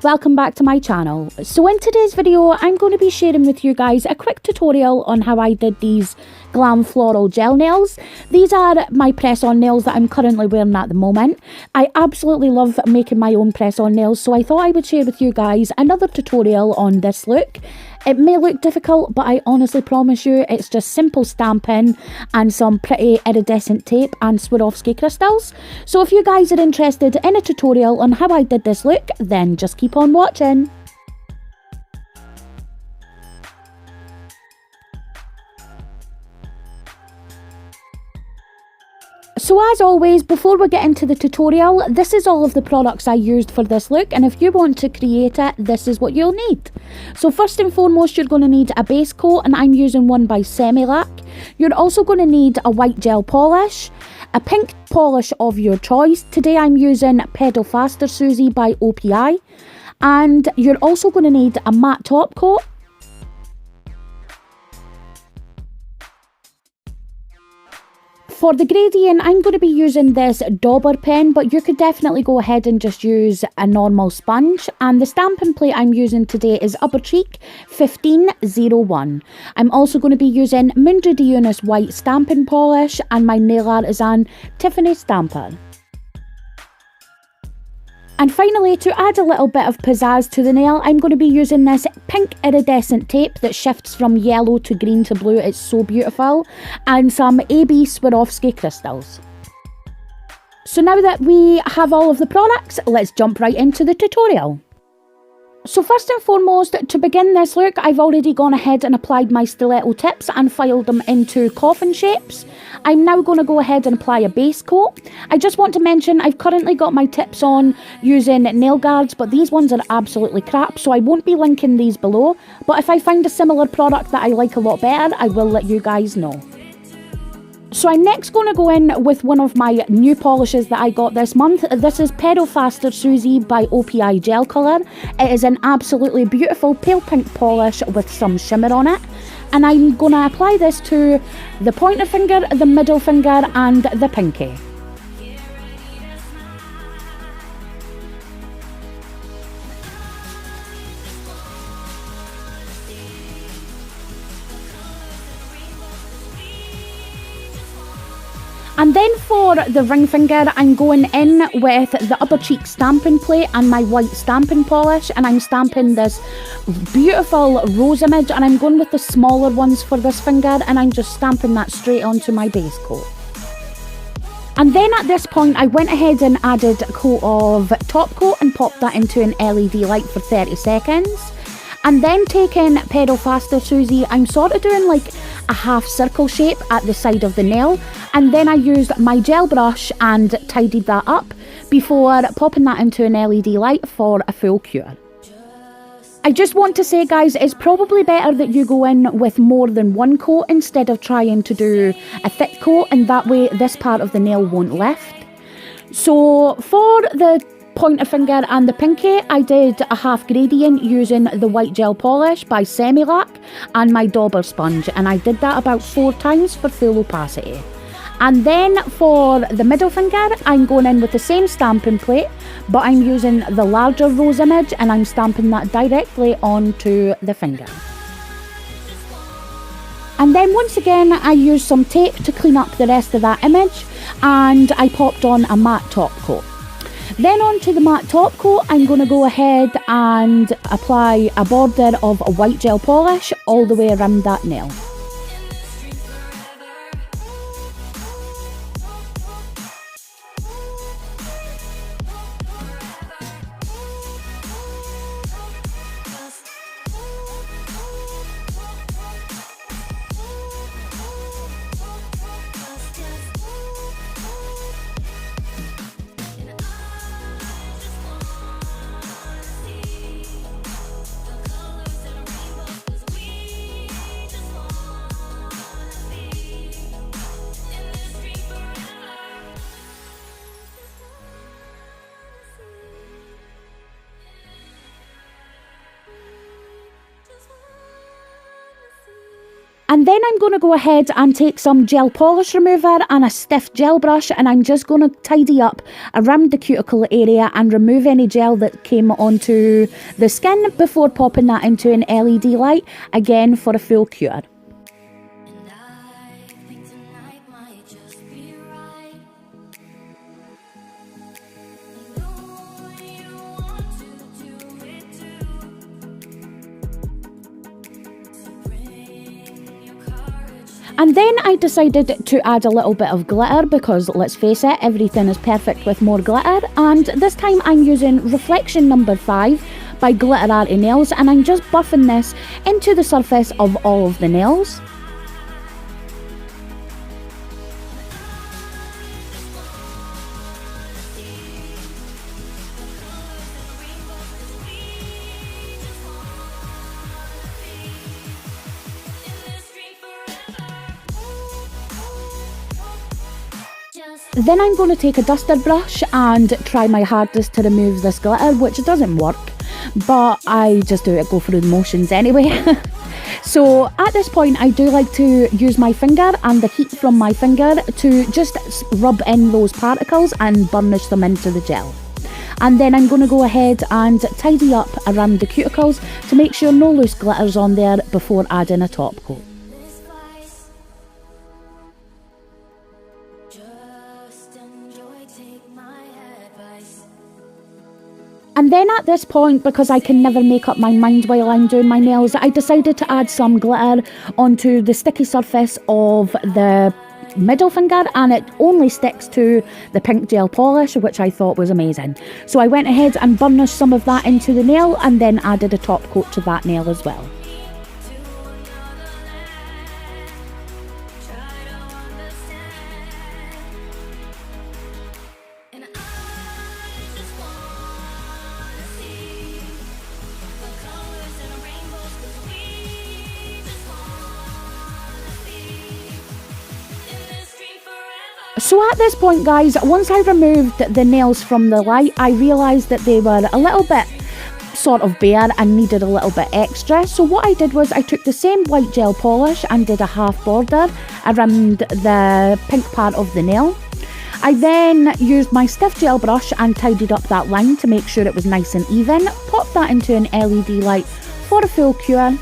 welcome back to my channel. So in today's video I'm going to be sharing with you guys a quick tutorial on how I did these Glam Floral Gel Nails. These are my press-on nails that I'm currently wearing at the moment. I absolutely love making my own press-on nails, so I thought I would share with you guys another tutorial on this look. It may look difficult, but I honestly promise you it's just simple stamping and some pretty iridescent tape and Swarovski crystals. So if you guys are interested in a tutorial on how I did this look, then just keep on watching. So as always, before we get into the tutorial, this is all of the products I used for this look, and if you want to create it, this is what you'll need. So first and foremost, you're going to need a base coat, and I'm using one by Semilac. You're also going to need a white gel polish, a pink polish of your choice. Today I'm using Pedal Faster Suzie by OPI, and you're also going to need a matte top coat. For the gradient, I'm going to be using this dauber pen, but you could definitely go ahead and just use a normal sponge. And the stamping plate I'm using today is Uberchic 1501. I'm also going to be using Uberchic White stamping polish and my nail artisan Tiffany stamper. And finally, to add a little bit of pizzazz to the nail, I'm going to be using this pink iridescent tape that shifts from yellow to green to blue. It's so beautiful. And some AB Swarovski crystals. So now that we have all of the products, let's jump right into the tutorial. So first and foremost, to begin this look, I've already gone ahead and applied my stiletto tips and filed them into coffin shapes. I'm now going to go ahead and apply a base coat. I just want to mention I've currently got my tips on using nail guards, but these ones are absolutely crap, so I won't be linking these below. But if I find a similar product that I like a lot better, I will let you guys know. So I'm next going to go in with one of my new polishes that I got this month. This is Pedal Faster Suzie by OPI Gelcolor. It is an absolutely beautiful pale pink polish with some shimmer on it. And I'm going to apply this to the pointer finger, the middle finger and the pinky. And then for the ring finger, I'm going in with the Uberchic stamping plate and my white stamping polish, and I'm stamping this beautiful rose image, and I'm going with the smaller ones for this finger, and I'm just stamping that straight onto my base coat. And then at this point, I went ahead and added a coat of top coat and popped that into an LED light for 30 seconds. And then taking Pedal Faster Suzie, I'm sort of doing like a half circle shape at the side of the nail, and then I used my gel brush and tidied that up before popping that into an LED light for a full cure. I just want to say, guys, it's probably better that you go in with more than one coat instead of trying to do a thick coat, and that way this part of the nail won't lift. So for the pointer finger and the pinky, I did a half gradient using the white gel polish by Semilac and my dauber sponge, and I did that about 4 times for full opacity. And then for the middle finger, I'm going in with the same stamping plate, but I'm using the larger rose image and I'm stamping that directly onto the finger. And then once again, I used some tape to clean up the rest of that image, and I popped on a matte top coat. Then onto the matte top coat, I'm going to go ahead and apply a border of a white gel polish all the way around that nail. And then I'm going to go ahead and take some gel polish remover and a stiff gel brush, and I'm just going to tidy up around the cuticle area and remove any gel that came onto the skin before popping that into an LED light, again for a full cure. And then I decided to add a little bit of glitter because, let's face it, everything is perfect with more glitter. And this time I'm using Reflection number 5 by Glitterarty Nails, and I'm just buffing this into the surface of all of the nails. Then I'm going to take a duster brush and try my hardest to remove this glitter, which doesn't work, but I just go through the motions anyway. So at this point I do like to use my finger and the heat from my finger to just rub in those particles and burnish them into the gel. And then I'm going to go ahead and tidy up around the cuticles to make sure no loose glitter's on there before adding a top coat. And then at this point, because I can never make up my mind while I'm doing my nails, I decided to add some glitter onto the sticky surface of the middle finger, and it only sticks to the pink gel polish, which I thought was amazing. So I went ahead and burnished some of that into the nail and then added a top coat to that nail as well. So at this point, guys, once I removed the nails from the light, I realised that they were a little bit sort of bare and needed a little bit extra. So what I did was I took the same white gel polish and did a half border around the pink part of the nail. I then used my stiff gel brush and tidied up that line to make sure it was nice and even. Popped that into an LED light for a full cure.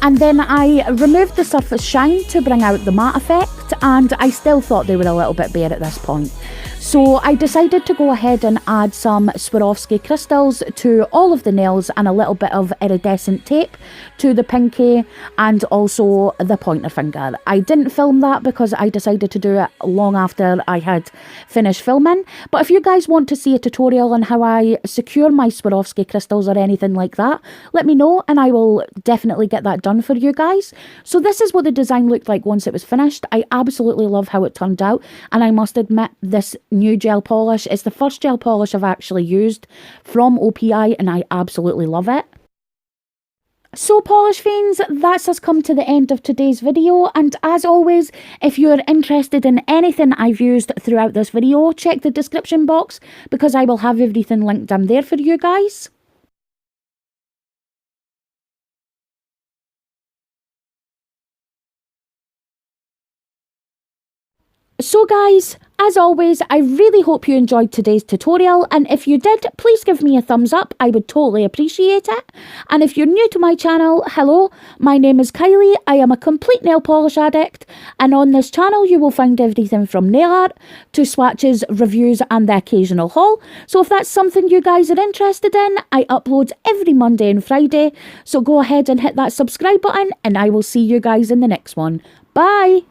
And then I removed the surface shine to bring out the matte effect, and I still thought they were a little bit bare at this point. So I decided to go ahead and add some Swarovski crystals to all of the nails and a little bit of iridescent tape to the pinky and also the pointer finger. I didn't film that because I decided to do it long after I had finished filming. But if you guys want to see a tutorial on how I secure my Swarovski crystals or anything like that, let me know and I will definitely get that done for you guys. So this is what the design looked like once it was finished. I absolutely love how it turned out, and I must admit this new gel polish is the first gel polish I've actually used from OPI and I absolutely love it. So polish fiends, that's us come to the end of today's video, and as always, if you're interested in anything I've used throughout this video, check the description box because I will have everything linked down there for you guys. So guys, as always, I really hope you enjoyed today's tutorial, and if you did, please give me a thumbs up, I would totally appreciate it. And if you're new to my channel, hello, my name is Kylie, I am a complete nail polish addict, and on this channel you will find everything from nail art to swatches, reviews and the occasional haul. So if that's something you guys are interested in, I upload every Monday and Friday, so go ahead and hit that subscribe button and I will see you guys in the next one. Bye!